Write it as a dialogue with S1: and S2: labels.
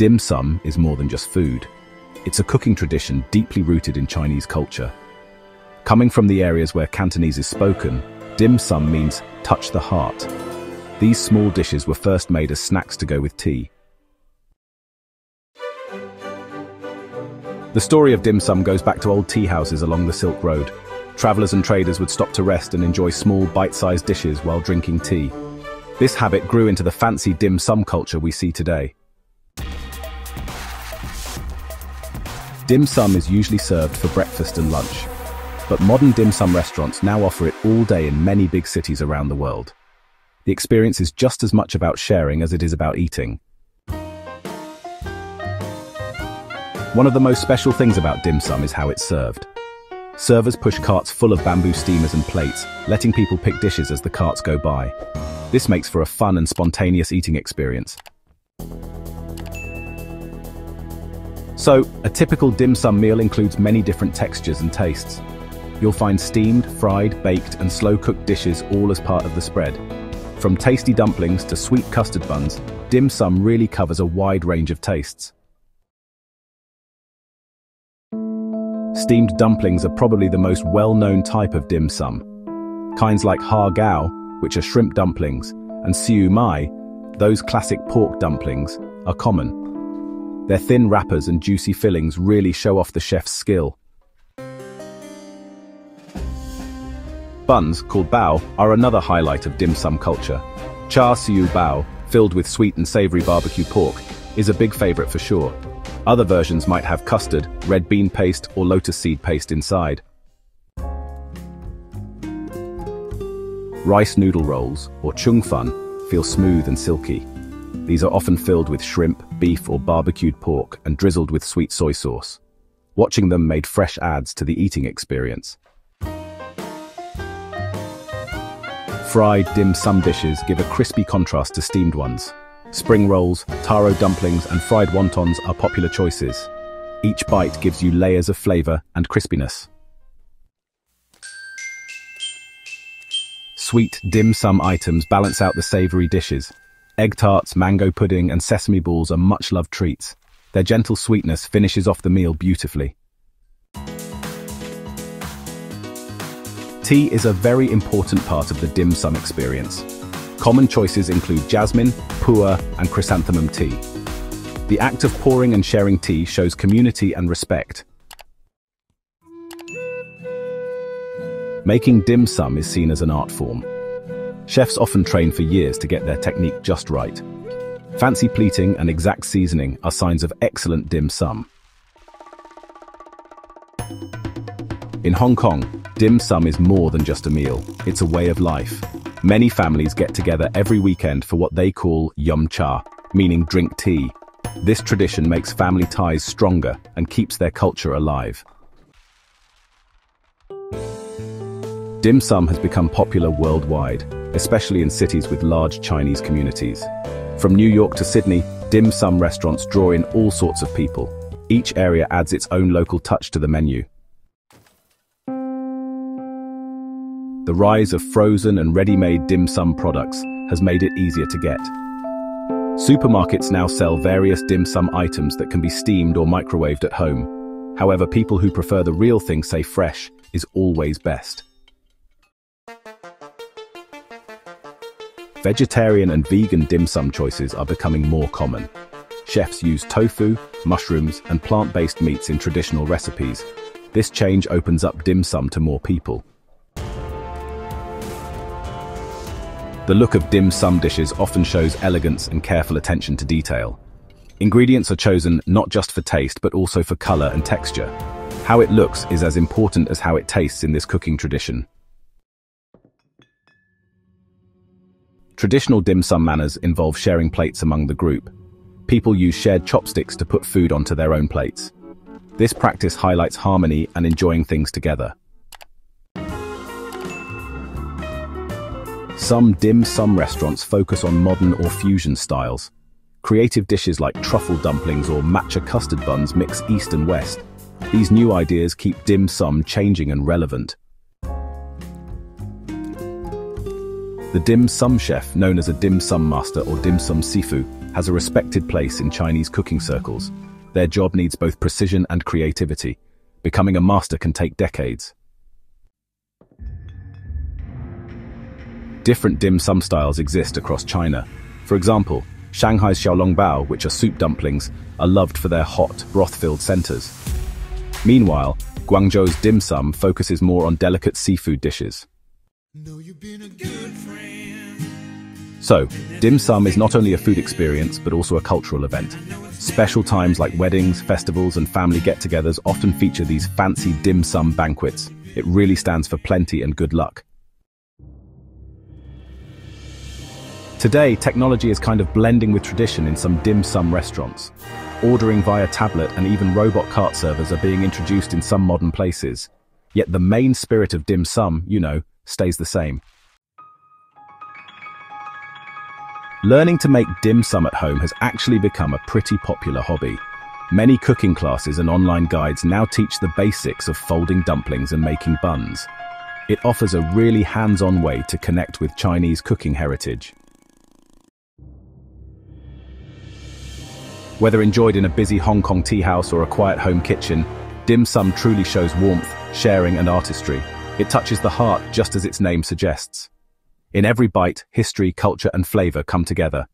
S1: dim sum is more than just food. It's a cooking tradition deeply rooted in Chinese culture. Coming from the areas where Cantonese is spoken, dim sum means touch the heart. These small dishes were first made as snacks to go with tea. The story of dim sum goes back to old tea houses along the Silk Road. Travelers and traders would stop to rest and enjoy small, bite-sized dishes while drinking tea. This habit grew into the fancy dim sum culture we see today. Dim sum is usually served for breakfast and lunch, but modern dim sum restaurants now offer it all day in many big cities around the world. The experience is just as much about sharing as it is about eating. One of the most special things about dim sum is how it's served. Servers push carts full of bamboo steamers and plates, letting people pick dishes as the carts go by. This makes for a fun and spontaneous eating experience. So, a typical dim sum meal includes many different textures and tastes. You'll find steamed, fried, baked, and slow-cooked dishes all as part of the spread. From tasty dumplings to sweet custard buns, dim sum really covers a wide range of tastes. Steamed dumplings are probably the most well-known type of dim sum. Kinds like har gao, which are shrimp dumplings, and siu mai, those classic pork dumplings, are common. Their thin wrappers and juicy fillings really show off the chef's skill. Buns, called bao, are another highlight of dim sum culture. Char siu bao, filled with sweet and savory barbecue pork, is a big favorite for sure. Other versions might have custard, red bean paste, or lotus seed paste inside. Rice noodle rolls, or Cheung fun, feel smooth and silky. These are often filled with shrimp, beef, or barbecued pork and drizzled with sweet soy sauce. Watching them made fresh adds to the eating experience. Fried dim sum dishes give a crispy contrast to steamed ones. Spring rolls, taro dumplings, and fried wontons are popular choices. Each bite gives you layers of flavor and crispiness. Sweet dim sum items balance out the savory dishes. Egg tarts, mango pudding, and sesame balls are much-loved treats. Their gentle sweetness finishes off the meal beautifully. Tea is a very important part of the dim sum experience. Common choices include jasmine, pu'er, and chrysanthemum tea. The act of pouring and sharing tea shows community and respect. Making dim sum is seen as an art form. Chefs often train for years to get their technique just right. Fancy pleating and exact seasoning are signs of excellent dim sum. In Hong Kong, dim sum is more than just a meal, it's a way of life. Many families get together every weekend for what they call yum cha, meaning drink tea. This tradition makes family ties stronger and keeps their culture alive. Dim sum has become popular worldwide, especially in cities with large Chinese communities. From New York to Sydney, dim sum restaurants draw in all sorts of people. Each area adds its own local touch to the menu. The rise of frozen and ready-made dim sum products has made it easier to get. Supermarkets now sell various dim sum items that can be steamed or microwaved at home. However, people who prefer the real thing say fresh is always best. Vegetarian and vegan dim sum choices are becoming more common. Chefs use tofu, mushrooms, and plant-based meats in traditional recipes. This change opens up dim sum to more people. The look of dim sum dishes often shows elegance and careful attention to detail. Ingredients are chosen not just for taste but also for color and texture. How it looks is as important as how it tastes in this cooking tradition. Traditional dim sum manners involve sharing plates among the group. People use shared chopsticks to put food onto their own plates. This practice highlights harmony and enjoying things together. Some dim sum restaurants focus on modern or fusion styles. Creative dishes like truffle dumplings or matcha custard buns mix East and West. These new ideas keep dim sum changing and relevant. The dim sum chef, known as a dim sum master or dim sum sifu, has a respected place in Chinese cooking circles. Their job needs both precision and creativity. Becoming a master can take decades. Different dim sum styles exist across China. For example, Shanghai's xiaolongbao, which are soup dumplings, are loved for their hot, broth-filled centers. Meanwhile, Guangzhou's dim sum focuses more on delicate seafood dishes. So, dim sum is not only a food experience, but also a cultural event. Special times like weddings, festivals, and family get-togethers often feature these fancy dim sum banquets. It really stands for plenty and good luck. Today, technology is kind of blending with tradition in some dim sum restaurants. Ordering via tablet and even robot cart servers are being introduced in some modern places. Yet the main spirit of dim sum, stays the same. Learning to make dim sum at home has actually become a pretty popular hobby. Many cooking classes and online guides now teach the basics of folding dumplings and making buns. It offers a really hands-on way to connect with Chinese cooking heritage. Whether enjoyed in a busy Hong Kong tea house or a quiet home kitchen, dim sum truly shows warmth, sharing, and artistry. It touches the heart just as its name suggests. In every bite, history, culture, and flavor come together.